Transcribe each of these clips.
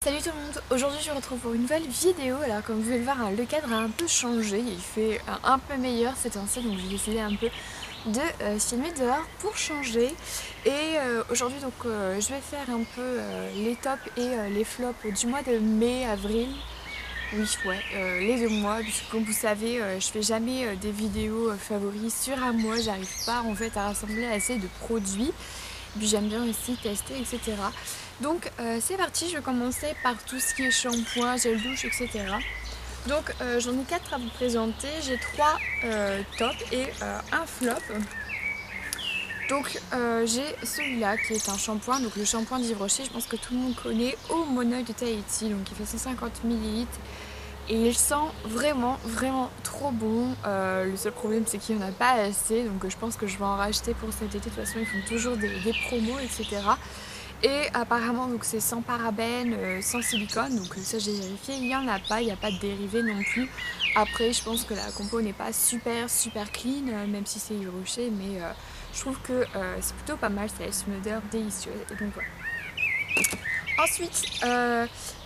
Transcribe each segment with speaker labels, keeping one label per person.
Speaker 1: Salut tout le monde, aujourd'hui je vous retrouve pour une nouvelle vidéo. Alors comme vous pouvez le voir, le cadre a un peu changé, il fait un peu meilleur ces temps-ci, donc j'ai décidé un peu de filmer dehors pour changer. Et aujourd'hui donc je vais faire un peu les tops et les flops du mois de mai, avril. Oui, ouais, les 2 mois, puisque comme vous savez, je fais jamais des vidéos favoris sur un mois, j'arrive pas en fait à rassembler assez de produits. Et puis j'aime bien aussi tester, etc. Donc c'est parti, je vais commencer par tout ce qui est shampoing, gel douche, etc. Donc j'en ai 4 à vous présenter, j'ai 3 tops et un flop. Donc j'ai celui-là qui est un shampoing, donc le shampoing d'Yves Rocher, je pense que tout le monde connaît, au Monoeil de Tahiti, donc il fait 150 ml. Et il sent vraiment trop bon. Le seul problème c'est qu'il n'y en a pas assez, donc je pense que je vais en racheter pour cet été. De toute façon ils font toujours des promos, etc. Et apparemment donc c'est sans parabènes, sans silicone, donc ça j'ai vérifié, il n'y en a pas, il n'y a pas de dérivés non plus. Après je pense que la compo n'est pas super clean, même si c'est Yves Rocher, mais je trouve que c'est plutôt pas mal, ça laisse une odeur délicieuse. Et donc voilà. Ensuite,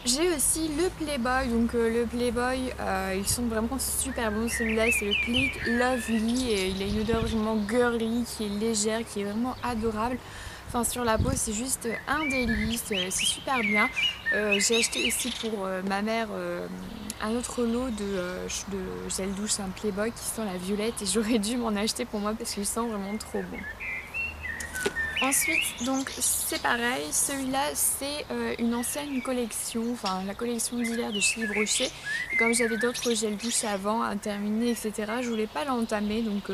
Speaker 1: j'ai aussi le Playboy. Donc le Playboy, ils sont vraiment super bons. Celui-là, c'est le Click Lovely et il a une odeur vraiment girly qui est légère, qui est vraiment adorable. Enfin, sur la peau, c'est juste un délice, c'est super bien. J'ai acheté aussi pour ma mère un autre lot de gel douche, un Playboy qui sent la violette, et j'aurais dû m'en acheter pour moi parce qu'il sent vraiment trop bon. Ensuite, donc c'est pareil, celui-là c'est une ancienne collection, enfin la collection d'hiver de chez Yves Rocher. Et comme j'avais d'autres gels douche avant à terminer, etc., je voulais pas l'entamer, donc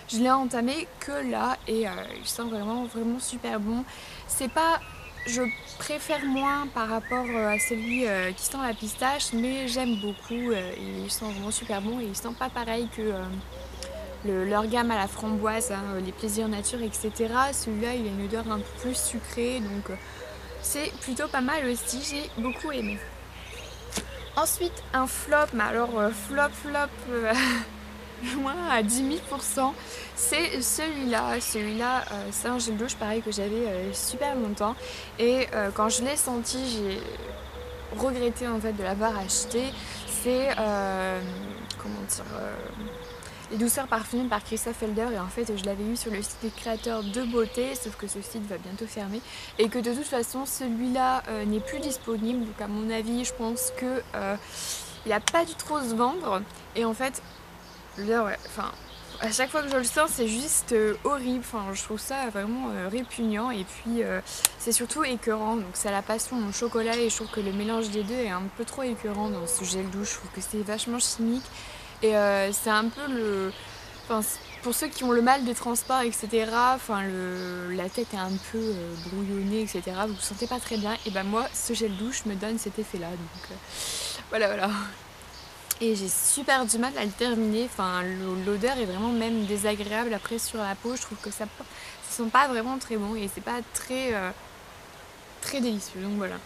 Speaker 1: je l'ai entamé que là et il sent vraiment super bon. C'est pas, je préfère moins par rapport à celui qui sent la pistache, mais j'aime beaucoup, il sent vraiment super bon et il sent pas pareil que leur gamme à la framboise, hein, les plaisirs nature, etc. Celui-là, il a une odeur un peu plus sucrée, donc c'est plutôt pas mal aussi, j'ai beaucoup aimé. Ensuite, un flop, mais alors flop, loin à 10 000%, c'est celui-là. Celui-là, c'est un gel douche pareil que j'avais super longtemps, et quand je l'ai senti, j'ai regretté en fait de l'avoir acheté. C'est comment dire, les douceurs parfumées par Christophe Helder, et en fait je l'avais eu sur le site des créateurs de beauté, sauf que ce site va bientôt fermer et que de toute façon celui-là n'est plus disponible, donc à mon avis je pense que il n'a pas dû trop se vendre. Et en fait l'odeur, ouais, enfin à chaque fois que je le sens c'est juste horrible, enfin je trouve ça vraiment répugnant, et puis c'est surtout écœurant, donc ça a la passion au chocolat et je trouve que le mélange des deux est un peu trop écœurant dans ce gel douche. Je trouve que c'est vachement chimique. Et c'est un peu le... Enfin, pour ceux qui ont le mal des transports, etc., enfin, la tête est un peu brouillonnée, etc., vous vous sentez pas très bien, et ben moi, ce gel douche me donne cet effet-là, donc voilà. Et j'ai super du mal à le terminer, enfin, l'odeur est vraiment même désagréable après sur la peau, je trouve que ça sent pas vraiment très bon, et c'est pas très délicieux, donc voilà.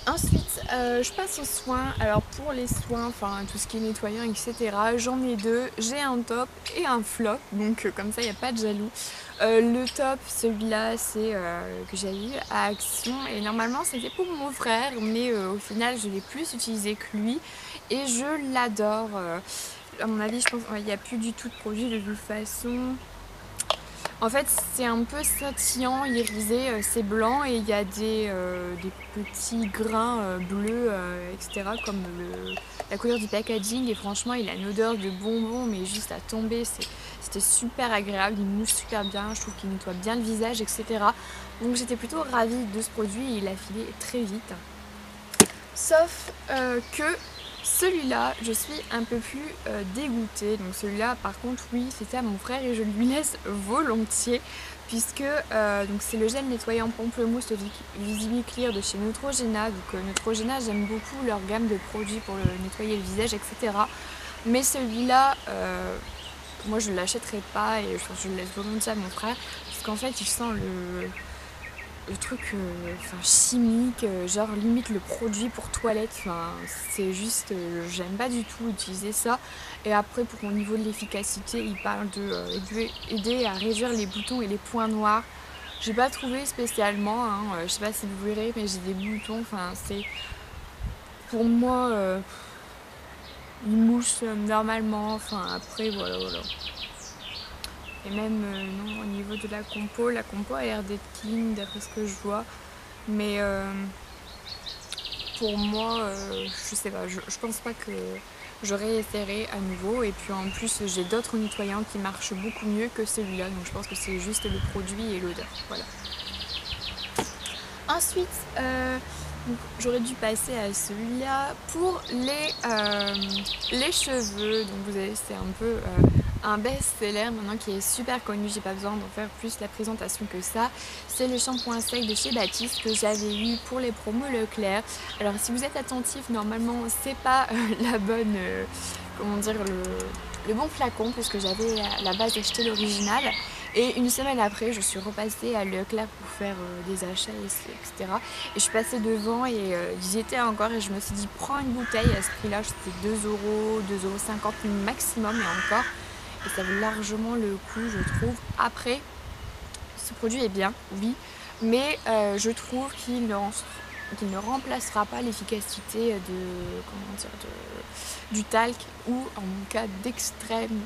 Speaker 1: Ensuite, je passe aux soins. Alors pour les soins, enfin tout ce qui est nettoyant, etc., j'en ai deux. J'ai un top et un flop, donc comme ça il n'y a pas de jaloux. Le top, celui-là, c'est que j'ai eu à Action, et normalement c'était pour mon frère, mais au final je l'ai plus utilisé que lui et je l'adore. À mon avis, je pense qu'il n'y a plus du tout de produit de toute façon. En fait, c'est un peu scintillant, irisé, c'est blanc, et il y a des petits grains bleus, etc., comme la couleur du packaging. Et franchement, il a une odeur de bonbon, mais juste à tomber. C'était super agréable, il mousse super bien, je trouve qu'il nettoie bien le visage, etc. Donc j'étais plutôt ravie de ce produit, et il a filé très vite. Sauf que celui-là, je suis un peu plus dégoûtée. Donc celui-là, par contre, oui, c'était à mon frère et je lui laisse volontiers, puisque donc c'est le gel nettoyant pamplemousse Visible Clear de chez Neutrogena. Donc Neutrogena, j'aime beaucoup leur gamme de produits pour nettoyer le visage, etc. Mais celui-là, moi je ne l'achèterai pas, et je le laisse volontiers à mon frère, parce qu'en fait, il sent le truc chimique, genre limite le produit pour toilette, enfin c'est juste, j'aime pas du tout utiliser ça. Et après, pour au niveau de l'efficacité, il parle de aider à réduire les boutons et les points noirs. J'ai pas trouvé spécialement, hein, je sais pas si vous verrez, mais j'ai des boutons, enfin c'est pour moi une mousse normalement, enfin après voilà. Et même non, au niveau de la compo a l'air d'être clean d'après ce que je vois, mais pour moi, je sais pas, je pense pas que je réessayerai à nouveau. Et puis en plus, j'ai d'autres nettoyants qui marchent beaucoup mieux que celui-là, donc je pense que c'est juste le produit et l'odeur. Voilà. Ensuite, j'aurais dû passer à celui-là pour les cheveux. Donc vous avez, c'est un peu un best-seller maintenant qui est super connu. J'ai pas besoin d'en faire plus la présentation que ça. C'est le shampoing sec de chez Baptiste que j'avais eu pour les promos Leclerc. Alors si vous êtes attentif, normalement c'est pas la bonne, comment dire, le bon flacon, puisque j'avais à la base acheté l'original. Et une semaine après, je suis repassée à Leclerc pour faire des achats, etc. Et je suis passée devant et ils y étaient encore et je me suis dit, prends une bouteille à ce prix-là, c'était 2 euros, 2,50 € maximum et encore. Et ça vaut largement le coup, je trouve. Après, ce produit est bien, oui, mais je trouve qu'il ne remplacera pas l'efficacité du talc ou en cas d'extrême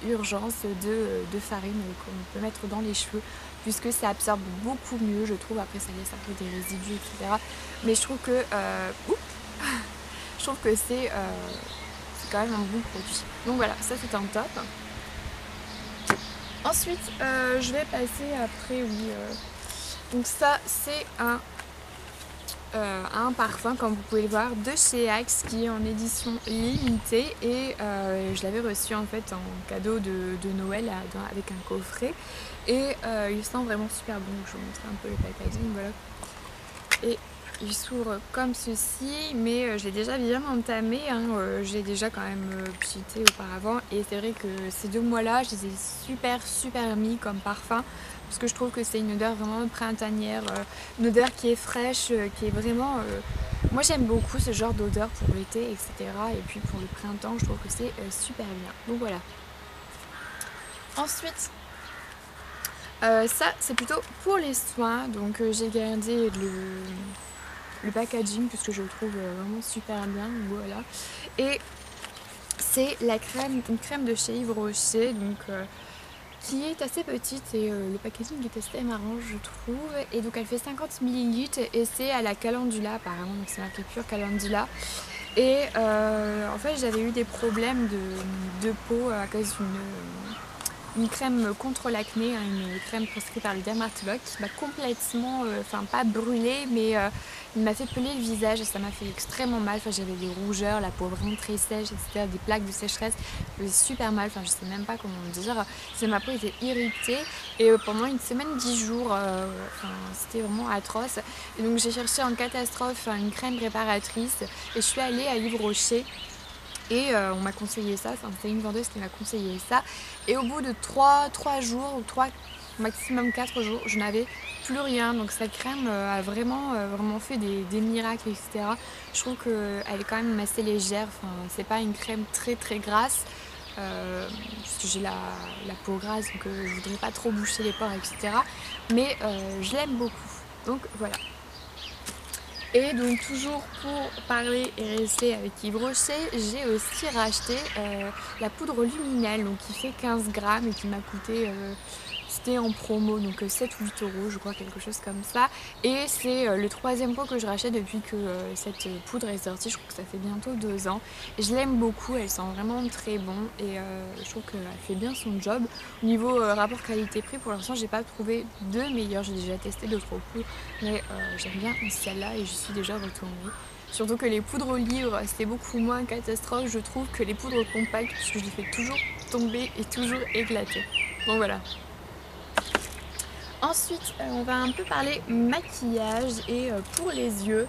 Speaker 1: urgence de farine qu'on peut mettre dans les cheveux, puisque ça absorbe beaucoup mieux, je trouve. Après ça laisse un peu des résidus, etc. Mais je trouve que c'est quand même un bon produit. Donc voilà, ça c'est un top. Ensuite, je vais passer après, oui. Donc ça, c'est un parfum, comme vous pouvez le voir, de chez Axe, qui est en édition limitée. Et je l'avais reçu en fait en cadeau de Noël avec un coffret. Et il sent vraiment super bon. Je vais vous montrer un peu le packaging, voilà. Et il s'ouvre comme ceci, mais je l'ai déjà bien entamé, hein, j'ai déjà quand même pchité auparavant, et c'est vrai que ces 2 mois-là, je les ai super mis comme parfum, parce que je trouve que c'est une odeur vraiment printanière, une odeur qui est fraîche, qui est vraiment... moi j'aime beaucoup ce genre d'odeur pour l'été, etc. Et puis pour le printemps, je trouve que c'est super bien. Donc voilà. Ensuite, ça c'est plutôt pour les soins, donc j'ai gardé le packaging puisque je le trouve vraiment super bien, voilà. Et c'est une crème de chez Yves Rocher, donc qui est assez petite, et le packaging est assez marrant, je trouve. Et donc elle fait 50 ml et c'est à la calendula apparemment, donc c'est marqué pure calendula. Et en fait j'avais eu des problèmes de peau à cause d'une crème contre l'acné, hein, une crème prescrite par le dermatologue qui m'a complètement, enfin pas brûlée, mais il m'a fait peler le visage et ça m'a fait extrêmement mal. Enfin, j'avais des rougeurs, la peau vraiment très sèche, etc., des plaques de sécheresse, ça faisait super mal, enfin je sais même pas comment dire. Ma peau était irritée et pendant une semaine, 10 jours, c'était vraiment atroce. Et donc j'ai cherché en catastrophe une crème réparatrice et je suis allée à Yves Rocher. Et on m'a conseillé ça, enfin, c'est une vendeuse qui m'a conseillé ça. Et au bout de 3 jours, ou 3, maximum 4 jours, je n'avais plus rien. Donc cette crème a vraiment fait des miracles, etc. Je trouve qu'elle est quand même assez légère. Enfin, c'est pas une crème très grasse. Parce que j'ai la peau grasse, donc je voudrais pas trop boucher les pores, etc. Mais je l'aime beaucoup. Donc voilà. Et donc toujours pour parler et rester avec Yves Rocher, j'ai aussi racheté la poudre luminelle, donc qui fait 15 grammes et qui m'a coûté, c'était en promo, donc 7 ou 8 euros je crois, quelque chose comme ça. Et c'est le 3e pot que je rachète depuis que cette poudre est sortie. Je trouve que ça fait bientôt 2 ans. Et je l'aime beaucoup, elle sent vraiment très bon et je trouve qu'elle fait bien son job. Au niveau rapport qualité-prix, pour l'instant j'ai pas trouvé de meilleure. J'ai déjà testé d'autres poudres, mais j'aime bien celle-là et j'y suis déjà retournée. Surtout que les poudres au livre, c'est beaucoup moins catastrophe, je trouve, que les poudres compactes, puisque je les fais toujours tomber et toujours éclater. Donc voilà. Ensuite, on va un peu parler maquillage et pour les yeux.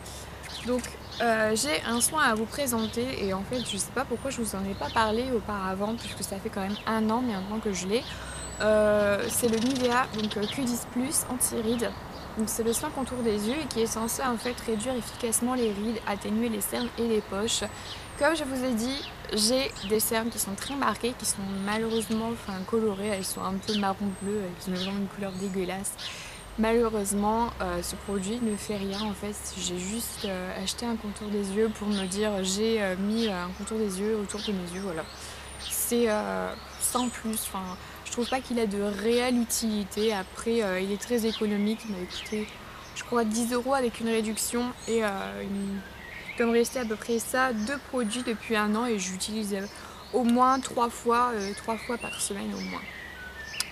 Speaker 1: Donc j'ai un soin à vous présenter et en fait je sais pas pourquoi je vous en ai pas parlé auparavant, puisque ça fait quand même 1 an maintenant que je l'ai. C'est le Nivea, donc Q10 Plus anti-rides. Donc c'est le soin contour des yeux et qui est censé en fait réduire efficacement les rides, atténuer les cernes et les poches. Comme je vous ai dit, j'ai des cernes qui sont très marquées, qui sont malheureusement colorées, elles sont un peu marron bleu, elles ont vraiment une couleur dégueulasse. Malheureusement, ce produit ne fait rien en fait. J'ai juste acheté un contour des yeux pour me dire j'ai mis un contour des yeux autour de mes yeux, voilà. C'est sans plus, enfin, je trouve pas qu'il a de réelle utilité. Après, il est très économique, il m'a coûté je crois 10 € avec une réduction et il doit me rester à peu près ça, 2 produits depuis un an et j'utilise au moins 3 fois par semaine au moins.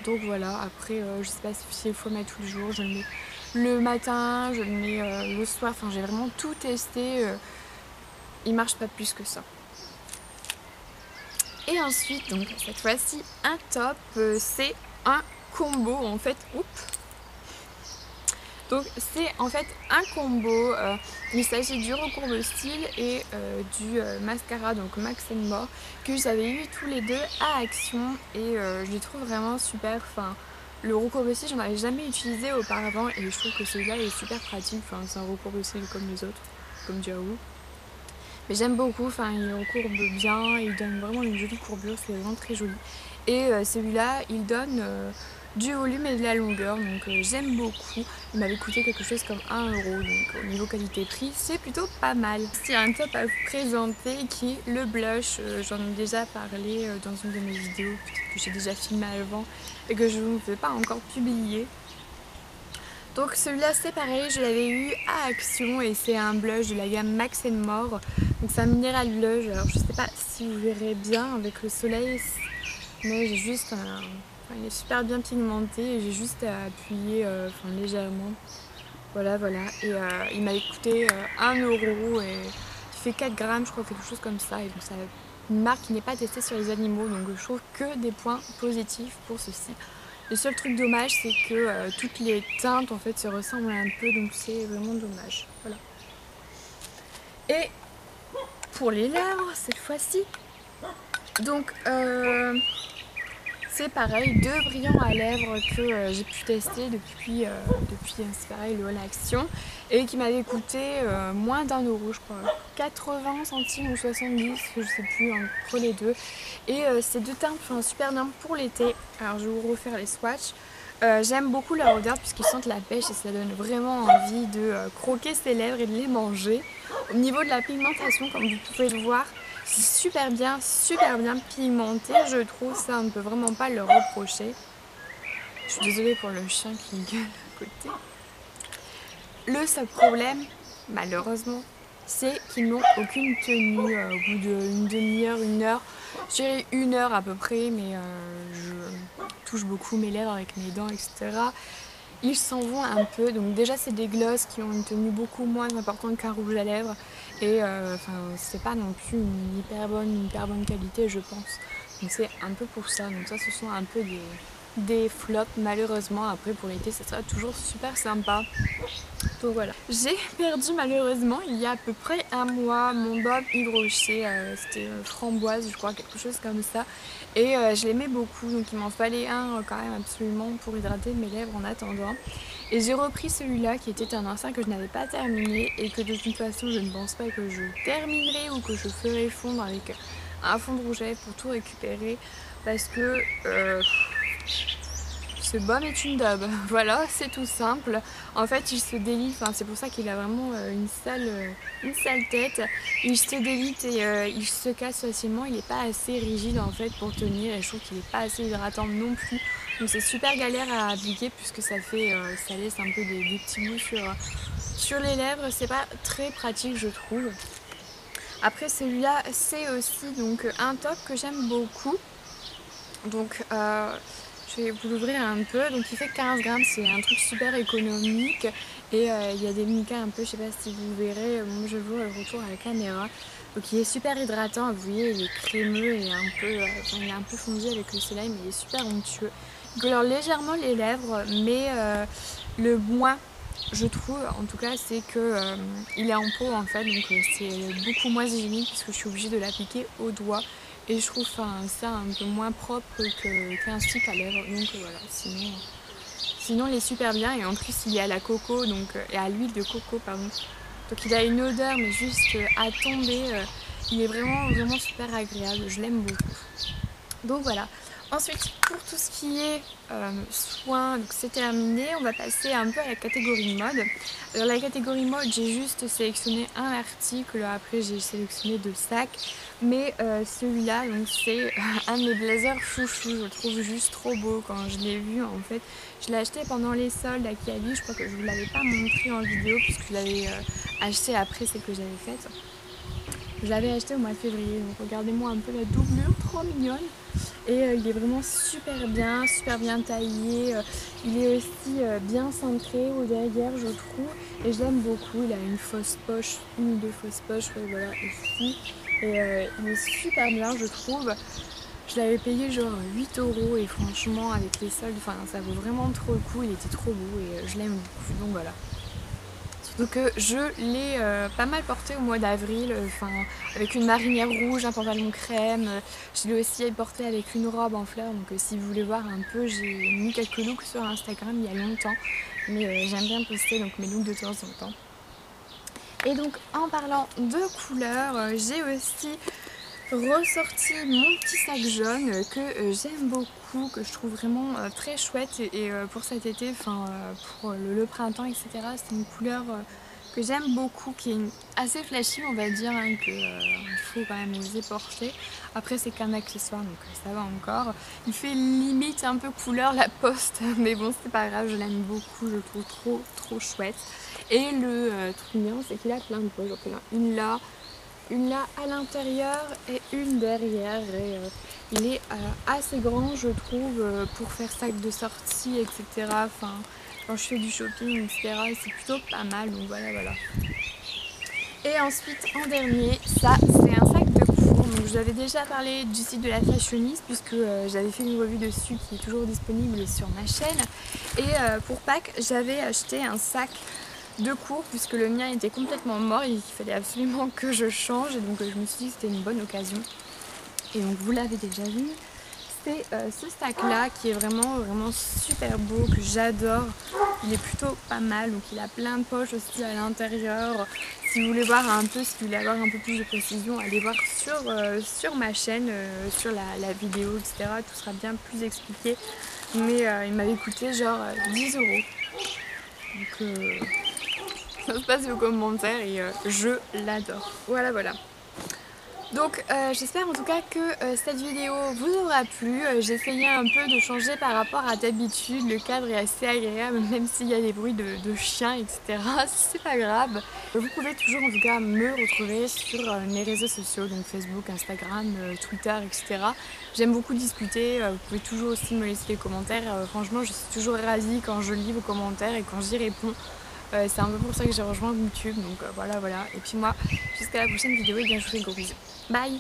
Speaker 1: Donc voilà, après je sais pas si il faut le mettre tous les jours, je le mets le matin, je le mets le soir, enfin j'ai vraiment tout testé, il marche pas plus que ça. Et ensuite, donc cette fois-ci, un top, c'est un combo en fait, oups. Donc c'est en fait un combo, il s'agit du recourbe-cils et du mascara, donc Max More, que j'avais eu tous les deux à Action et je les trouve vraiment super. Enfin, le recourbe-cils, j'en avais jamais utilisé auparavant et je trouve que celui-là est super pratique. Enfin, c'est un recourbe-cils comme les autres, comme Diaou. Mais j'aime beaucoup, enfin, il recourbe bien, il donne vraiment une jolie courbure, c'est vraiment très joli. Et celui-là, il donne du volume et de la longueur, donc j'aime beaucoup. Il m'avait coûté quelque chose comme 1 €, donc au niveau qualité-prix, c'est plutôt pas mal. C'est un top à vous présenter qui est le blush. J'en ai déjà parlé dans une de mes vidéos, que j'ai déjà filmé avant et que je ne vous ai pas encore publié. Donc celui-là c'est pareil, je l'avais eu à Action et c'est un blush de la gamme Max More. Donc c'est un minéral blush, alors je sais pas si vous verrez bien avec le soleil, mais j'ai juste un... Enfin, il est super bien pigmenté et j'ai juste à appuyer enfin, légèrement. Voilà, voilà. Et il m'avait coûté 1 € et il fait 4 grammes, je crois, quelque chose comme ça. Et donc c'est une marque qui n'est pas testée sur les animaux, donc je trouve que des points positifs pour ceci. Le seul truc dommage, c'est que toutes les teintes en fait se ressemblent un peu, donc c'est vraiment dommage. Voilà. Et pour les lèvres, cette fois-ci, donc c'est pareil, 2 brillants à lèvres que j'ai pu tester depuis c'est pareil, le All Action, et qui m'avait coûté moins d'1 € je crois, 80 centimes ou 70, je sais plus, entre les deux. Et ces deux teintes font super bien pour l'été. Alors je vais vous refaire les swatchs. J'aime beaucoup leur odeur puisqu'ils sentent la pêche et ça donne vraiment envie de croquer ses lèvres et de les manger. Au niveau de la pigmentation, comme vous pouvez le voir, c'est super bien pigmenté, je trouve. Ça, on ne peut vraiment pas le reprocher. Je suis désolée pour le chien qui gueule à côté. Le seul problème, malheureusement, c'est qu'ils n'ont aucune tenue au bout d'une demi-heure, 1 heure. Je dirais 1 heure à peu près, mais je touche beaucoup mes lèvres avec mes dents, etc. Ils s'en vont un peu, donc déjà c'est des glosses qui ont une tenue beaucoup moins importante qu'un rouge à lèvres et enfin c'est pas non plus une hyper bonne qualité je pense, donc c'est un peu pour ça, donc ça ce sont un peu des flops malheureusement. Après pour l'été ça sera toujours super sympa. Donc voilà, j'ai perdu malheureusement il y a à peu près 1 mois mon baume Yves Rocher, c'était framboise je crois, quelque chose comme ça, et je l'aimais beaucoup, donc il m'en fallait un quand même absolument pour hydrater mes lèvres en attendant. Et j'ai repris celui-là qui était un ancien que je n'avais pas terminé et que de toute façon je ne pense pas que je terminerai ou que je ferai fondre avec un fond de rouge à lèvres pour tout récupérer parce que ce baume est une daube, voilà, c'est tout simple. En fait, il se délite, enfin, c'est pour ça qu'il a vraiment une sale tête. Il se délite et il se casse facilement. Il n'est pas assez rigide en fait pour tenir et je trouve qu'il n'est pas assez hydratant non plus. Donc c'est super galère à appliquer puisque ça laisse un peu des petits bouts sur les lèvres. C'est pas très pratique, je trouve. Après celui-là, c'est aussi donc un top que j'aime beaucoup. Donc je vais vous l'ouvrir un peu, donc il fait 15 grammes, c'est un truc super économique et il y a des micas un peu, je sais pas si vous verrez, moi je le vois le retour à la caméra. Donc il est super hydratant, vous voyez il est crémeux et il est un peu fondu avec le soleil, mais il est super onctueux. Il colore légèrement les lèvres, mais le moins je trouve en tout cas c'est que il est en peau en fait, donc c'est beaucoup moins hygiénique puisque je suis obligée de l'appliquer au doigt. Et je trouve ça un peu moins propre qu'un stick à lèvres, donc voilà, sinon il est super bien et en plus il est à la coco, donc, et à l'huile de coco pardon. Donc il a une odeur mais juste à tomber, il est vraiment super agréable, je l'aime beaucoup. Donc voilà, Ensuite, pour tout ce qui est soins, donc c'est terminé, on va passer un peu à la catégorie mode. Alors la catégorie mode, j'ai juste sélectionné un article, après j'ai sélectionné 2 sacs, mais celui-là, donc c'est un de mes blazers chouchou, je le trouve juste trop beau quand je l'ai vu en fait. Je l'ai acheté pendant les soldes à Kiabi, je crois que je ne vous l'avais pas montré en vidéo puisque je l'avais acheté après celle que j'avais faite. Je l'avais acheté au mois de février, donc regardez-moi un peu la doublure, trop mignonne. Et il est vraiment super bien taillé. Il est aussi bien cintré au derrière, je trouve. Et je l'aime beaucoup. Il a une fausse poche, une ou deux fausses poches, voilà, ici. Et il est super bien, je trouve. Je l'avais payé genre 8 € et franchement, avec les soldes, ça vaut vraiment trop le coup. Il était trop beau et je l'aime beaucoup. Donc voilà. Donc je l'ai pas mal porté au mois d'avril, avec une marinière rouge, un pantalon crème. Je l'ai aussi porté avec une robe en fleurs, donc si vous voulez voir un peu, j'ai mis quelques looks sur Instagram il y a longtemps. Mais j'aime bien poster donc mes looks de temps en temps. Et donc en parlant de couleurs, j'ai aussi ressorti mon petit sac jaune que j'aime beaucoup, que je trouve vraiment très chouette et pour cet été, pour le printemps, etc. C'est une couleur que j'aime beaucoup, qui est assez flashy, on va dire, hein, qu'il faut quand même oser porter. Après c'est qu'un accessoire donc ça va encore. Il fait limite un peu couleur la poste mais bon c'est pas grave, je l'aime beaucoup, je le trouve trop chouette. Et le truc bien c'est qu'il a plein de poches, donc il y en a une là à l'intérieur et une derrière et il est assez grand je trouve pour faire sac de sortie etc. Quand je fais du shopping etc. c'est plutôt pas mal donc voilà. Et ensuite en dernier ça c'est un sac de cours, donc je vous avais déjà parlé du site de la Fashioniste puisque j'avais fait une revue dessus qui est toujours disponible sur ma chaîne et pour Pâques j'avais acheté un sac de cours puisque le mien était complètement mort et qu'il fallait absolument que je change et donc je me suis dit que c'était une bonne occasion. Et donc vous l'avez déjà vu, c'est ce sac là qui est vraiment super beau, que j'adore. Il est plutôt pas mal, donc il a plein de poches aussi à l'intérieur. Si vous voulez voir un peu, si vous voulez avoir un peu plus de précision, allez voir sur ma chaîne, sur la vidéo, etc. Tout sera bien plus expliqué. Mais il m'avait coûté genre 10 €. Donc ça se passe aux commentaires et je l'adore. Voilà. Donc j'espère en tout cas que cette vidéo vous aura plu. J'ai essayé un peu de changer par rapport à d'habitude. Le cadre est assez agréable même s'il y a des bruits de chiens etc. C'est pas grave. Vous pouvez toujours en tout cas me retrouver sur mes réseaux sociaux, donc Facebook, Instagram, Twitter etc. J'aime beaucoup discuter. Vous pouvez toujours aussi me laisser des commentaires. Franchement je suis toujours ravie quand je lis vos commentaires et quand j'y réponds. C'est un peu pour ça que j'ai rejoint YouTube, donc voilà. Et puis moi, jusqu'à la prochaine vidéo, et bien je vous fais de gros bisous. Bye!